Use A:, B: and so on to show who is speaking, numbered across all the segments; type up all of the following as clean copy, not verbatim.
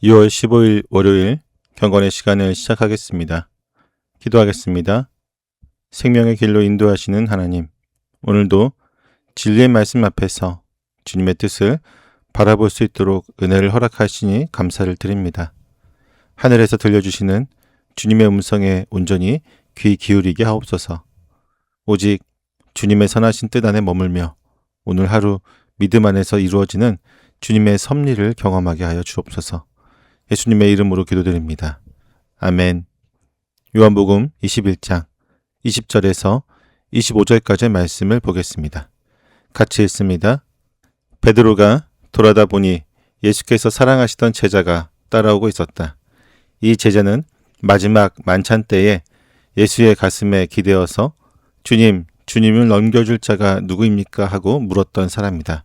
A: 2월 15일 월요일 경건의 시간을 시작하겠습니다. 기도하겠습니다. 생명의 길로 인도하시는 하나님, 오늘도 진리의 말씀 앞에서 주님의 뜻을 바라볼 수 있도록 은혜를 허락하시니 감사를 드립니다. 하늘에서 들려주시는 주님의 음성에 온전히 귀 기울이게 하옵소서. 오직 주님의 선하신 뜻 안에 머물며 오늘 하루 믿음 안에서 이루어지는 주님의 섭리를 경험하게 하여 주옵소서. 예수님의 이름으로 기도드립니다. 아멘. 요한복음 21장 20절에서 25절까지의 말씀을 보겠습니다. 같이 읽습니다. 베드로가 돌아다 보니 예수께서 사랑하시던 제자가 따라오고 있었다. 이 제자는 마지막 만찬 때에 예수의 가슴에 기대어서 주님을 넘겨줄 자가 누구입니까? 하고 물었던 사람이다.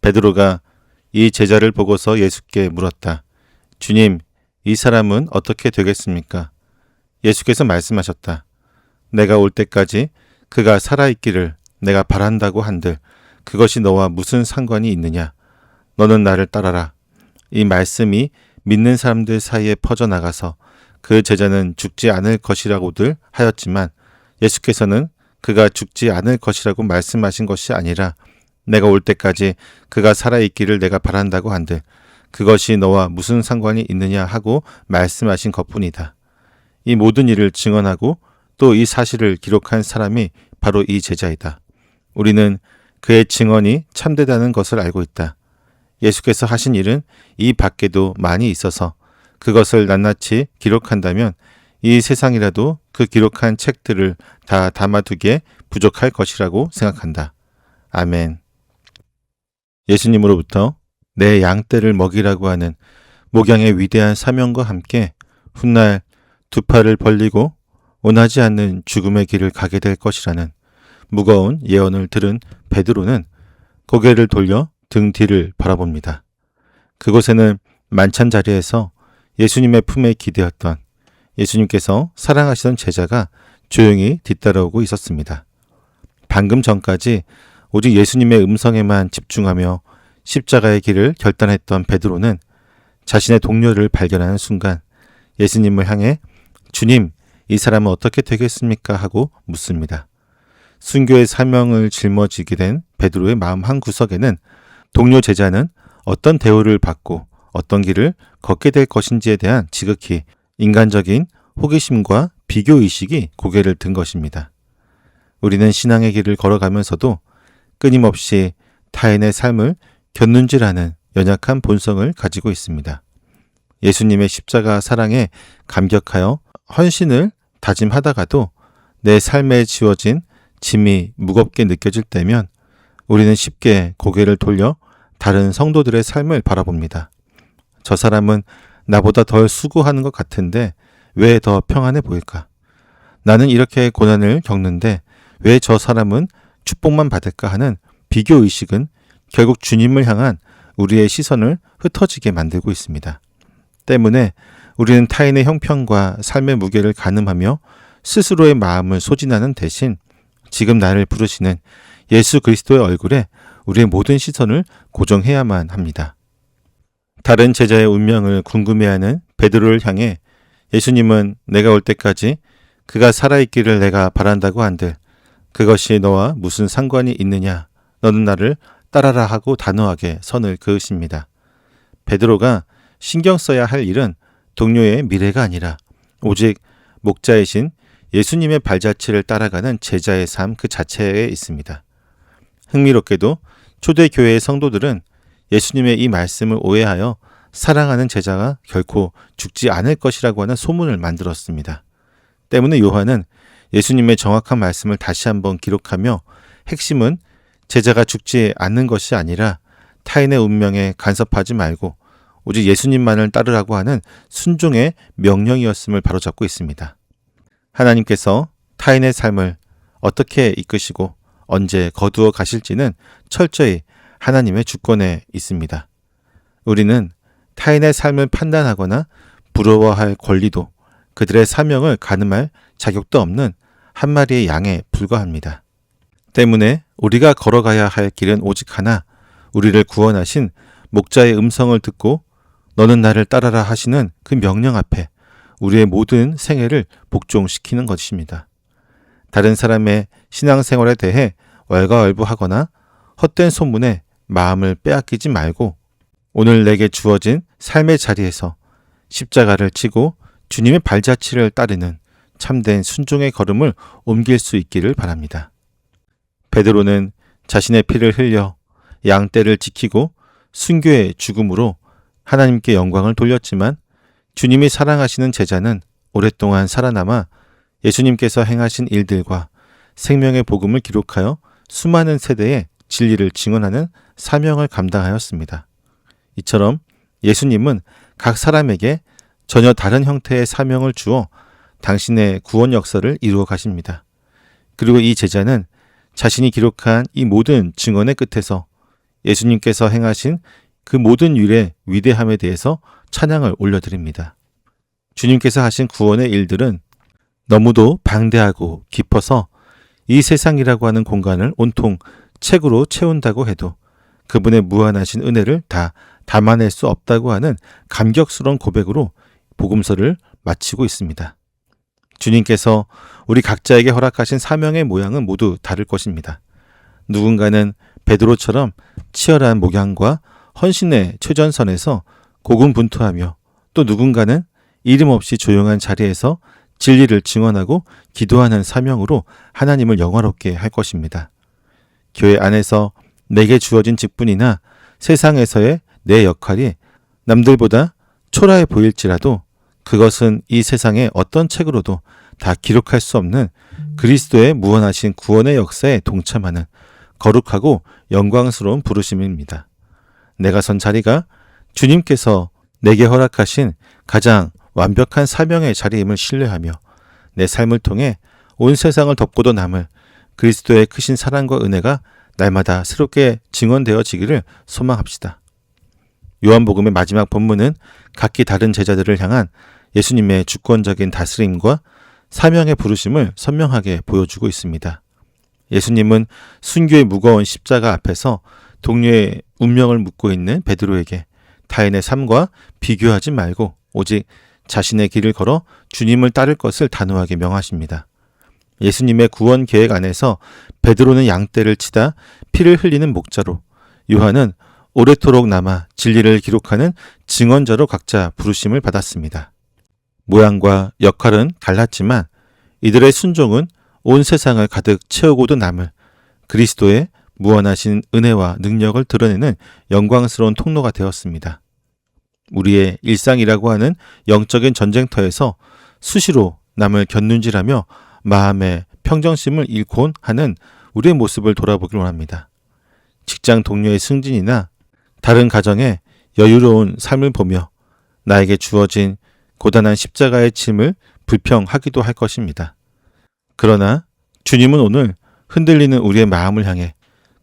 A: 베드로가 이 제자를 보고서 예수께 물었다. 주님, 이 사람은 어떻게 되겠습니까? 예수께서 말씀하셨다. 내가 올 때까지 그가 살아있기를 내가 바란다고 한들 그것이 너와 무슨 상관이 있느냐? 너는 나를 따라라. 이 말씀이 믿는 사람들 사이에 퍼져나가서 그 제자는 죽지 않을 것이라고들 하였지만 예수께서는 그가 죽지 않을 것이라고 말씀하신 것이 아니라 내가 올 때까지 그가 살아있기를 내가 바란다고 한들 그것이 너와 무슨 상관이 있느냐 하고 말씀하신 것뿐이다. 이 모든 일을 증언하고 또 이 사실을 기록한 사람이 바로 이 제자이다. 우리는 그의 증언이 참되다는 것을 알고 있다. 예수께서 하신 일은 이 밖에도 많이 있어서 그것을 낱낱이 기록한다면 이 세상이라도 그 기록한 책들을 다 담아두기에 부족할 것이라고 생각한다. 아멘. 예수님으로부터 내 양떼를 먹이라고 하는 목양의 위대한 사명과 함께 훗날 두 팔을 벌리고 원하지 않는 죽음의 길을 가게 될 것이라는 무거운 예언을 들은 베드로는 고개를 돌려 등 뒤를 바라봅니다. 그곳에는 만찬 자리에서 예수님의 품에 기대었던 예수님께서 사랑하시던 제자가 조용히 뒤따라오고 있었습니다. 방금 전까지 오직 예수님의 음성에만 집중하며 십자가의 길을 결단했던 베드로는 자신의 동료를 발견하는 순간 예수님을 향해 주님, 이 사람은 어떻게 되겠습니까? 하고 묻습니다. 순교의 사명을 짊어지게 된 베드로의 마음 한구석에는 동료 제자는 어떤 대우를 받고 어떤 길을 걷게 될 것인지에 대한 지극히 인간적인 호기심과 비교의식이 고개를 든 것입니다. 우리는 신앙의 길을 걸어가면서도 끊임없이 타인의 삶을 곁눈질하는 연약한 본성을 가지고 있습니다. 예수님의 십자가 사랑에 감격하여 헌신을 다짐하다가도 내 삶에 지워진 짐이 무겁게 느껴질 때면 우리는 쉽게 고개를 돌려 다른 성도들의 삶을 바라봅니다. 저 사람은 나보다 덜 수고하는 것 같은데 왜 더 평안해 보일까? 나는 이렇게 고난을 겪는데 왜 저 사람은 축복만 받을까 하는 비교의식은 결국 주님을 향한 우리의 시선을 흩어지게 만들고 있습니다. 때문에 우리는 타인의 형편과 삶의 무게를 가늠하며 스스로의 마음을 소진하는 대신 지금 나를 부르시는 예수 그리스도의 얼굴에 우리의 모든 시선을 고정해야만 합니다. 다른 제자의 운명을 궁금해하는 베드로를 향해 예수님은 내가 올 때까지 그가 살아있기를 내가 바란다고 한들 그것이 너와 무슨 상관이 있느냐? 너는 나를 따라라 하고 단호하게 선을 그으십니다. 베드로가 신경 써야 할 일은 동료의 미래가 아니라 오직 목자이신 예수님의 발자취를 따라가는 제자의 삶 그 자체에 있습니다. 흥미롭게도 초대교회의 성도들은 예수님의 이 말씀을 오해하여 사랑하는 제자가 결코 죽지 않을 것이라고 하는 소문을 만들었습니다. 때문에 요한은 예수님의 정확한 말씀을 다시 한번 기록하며 핵심은 제자가 죽지 않는 것이 아니라 타인의 운명에 간섭하지 말고 오직 예수님만을 따르라고 하는 순종의 명령이었음을 바로잡고 있습니다. 하나님께서 타인의 삶을 어떻게 이끄시고 언제 거두어 가실지는 철저히 하나님의 주권에 있습니다. 우리는 타인의 삶을 판단하거나 부러워할 권리도 그들의 사명을 가늠할 자격도 없는 한 마리의 양에 불과합니다. 때문에 우리가 걸어가야 할 길은 오직 하나, 우리를 구원하신 목자의 음성을 듣고 너는 나를 따라라 하시는 그 명령 앞에 우리의 모든 생애를 복종시키는 것입니다. 다른 사람의 신앙생활에 대해 왈가왈부하거나 헛된 소문에 마음을 빼앗기지 말고 오늘 내게 주어진 삶의 자리에서 십자가를 지고 주님의 발자취를 따르는 참된 순종의 걸음을 옮길 수 있기를 바랍니다. 베드로는 자신의 피를 흘려 양떼를 지키고 순교의 죽음으로 하나님께 영광을 돌렸지만 주님이 사랑하시는 제자는 오랫동안 살아남아 예수님께서 행하신 일들과 생명의 복음을 기록하여 수많은 세대에 진리를 증언하는 사명을 감당하였습니다. 이처럼 예수님은 각 사람에게 전혀 다른 형태의 사명을 주어 당신의 구원 역사를 이루어 가십니다. 그리고 이 제자는 자신이 기록한 이 모든 증언의 끝에서 예수님께서 행하신 그 모든 일의 위대함에 대해서 찬양을 올려드립니다. 주님께서 하신 구원의 일들은 너무도 방대하고 깊어서 이 세상이라고 하는 공간을 온통 책으로 채운다고 해도 그분의 무한하신 은혜를 다 담아낼 수 없다고 하는 감격스러운 고백으로 복음서를 마치고 있습니다. 주님께서 우리 각자에게 허락하신 사명의 모양은 모두 다를 것입니다. 누군가는 베드로처럼 치열한 목양과 헌신의 최전선에서 고군분투하며 또 누군가는 이름 없이 조용한 자리에서 진리를 증언하고 기도하는 사명으로 하나님을 영화롭게 할 것입니다. 교회 안에서 내게 주어진 직분이나 세상에서의 내 역할이 남들보다 초라해 보일지라도 그것은 이 세상의 어떤 책으로도 다 기록할 수 없는 그리스도의 무한하신 구원의 역사에 동참하는 거룩하고 영광스러운 부르심입니다. 내가 선 자리가 주님께서 내게 허락하신 가장 완벽한 사명의 자리임을 신뢰하며 내 삶을 통해 온 세상을 덮고도 남을 그리스도의 크신 사랑과 은혜가 날마다 새롭게 증언되어지기를 소망합시다. 요한복음의 마지막 본문은 각기 다른 제자들을 향한 예수님의 주권적인 다스림과 사명의 부르심을 선명하게 보여주고 있습니다. 예수님은 순교의 무거운 십자가 앞에서 동료의 운명을 묻고 있는 베드로에게 타인의 삶과 비교하지 말고 오직 자신의 길을 걸어 주님을 따를 것을 단호하게 명하십니다. 예수님의 구원 계획 안에서 베드로는 양떼를 치다 피를 흘리는 목자로, 요한은 오래도록 남아 진리를 기록하는 증언자로 각자 부르심을 받았습니다. 모양과 역할은 달랐지만 이들의 순종은 온 세상을 가득 채우고도 남을 그리스도의 무한하신 은혜와 능력을 드러내는 영광스러운 통로가 되었습니다. 우리의 일상이라고 하는 영적인 전쟁터에서 수시로 남을 곁눈질하며 마음의 평정심을 잃곤 하는 우리의 모습을 돌아보길 원합니다. 직장 동료의 승진이나 다른 가정의 여유로운 삶을 보며 나에게 주어진 고단한 십자가의 짐을 불평하기도 할 것입니다. 그러나 주님은 오늘 흔들리는 우리의 마음을 향해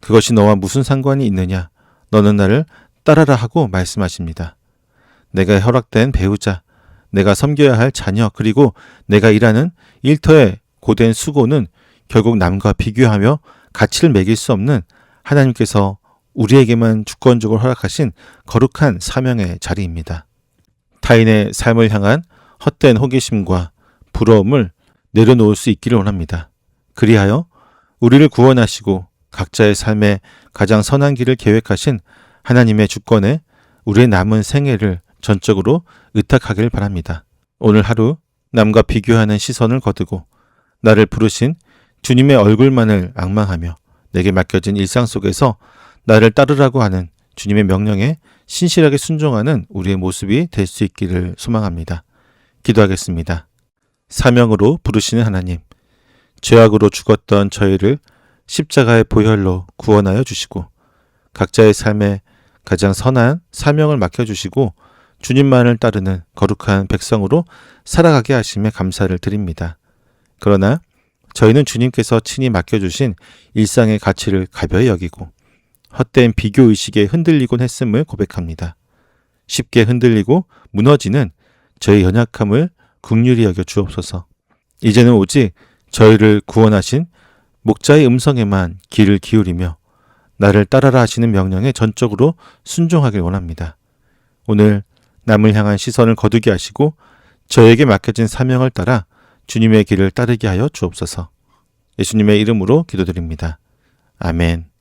A: 그것이 너와 무슨 상관이 있느냐? 너는 나를 따라라 하고 말씀하십니다. 내가 허락된 배우자, 내가 섬겨야 할 자녀, 그리고 내가 일하는 일터의 고된 수고는 결국 남과 비교하며 가치를 매길 수 없는 하나님께서 우리에게만 주권적으로 허락하신 거룩한 사명의 자리입니다. 타인의 삶을 향한 헛된 호기심과 부러움을 내려놓을 수 있기를 원합니다. 그리하여 우리를 구원하시고 각자의 삶에 가장 선한 길을 계획하신 하나님의 주권에 우리의 남은 생애를 전적으로 의탁하길 바랍니다. 오늘 하루 남과 비교하는 시선을 거두고 나를 부르신 주님의 얼굴만을 앙망하며 내게 맡겨진 일상 속에서 나를 따르라고 하는 주님의 명령에 신실하게 순종하는 우리의 모습이 될 수 있기를 소망합니다. 기도하겠습니다. 사명으로 부르시는 하나님, 죄악으로 죽었던 저희를 십자가의 보혈로 구원하여 주시고 각자의 삶에 가장 선한 사명을 맡겨주시고 주님만을 따르는 거룩한 백성으로 살아가게 하심에 감사를 드립니다. 그러나 저희는 주님께서 친히 맡겨주신 일상의 가치를 가벼이 여기고 헛된 비교의식에 흔들리곤 했음을 고백합니다. 쉽게 흔들리고 무너지는 저희 연약함을 긍휼히 여겨 주옵소서. 이제는 오직 저희를 구원하신 목자의 음성에만 귀를 기울이며 나를 따라라 하시는 명령에 전적으로 순종하길 원합니다. 오늘 남을 향한 시선을 거두게 하시고 저에게 맡겨진 사명을 따라 주님의 길을 따르게 하여 주옵소서. 예수님의 이름으로 기도드립니다. 아멘.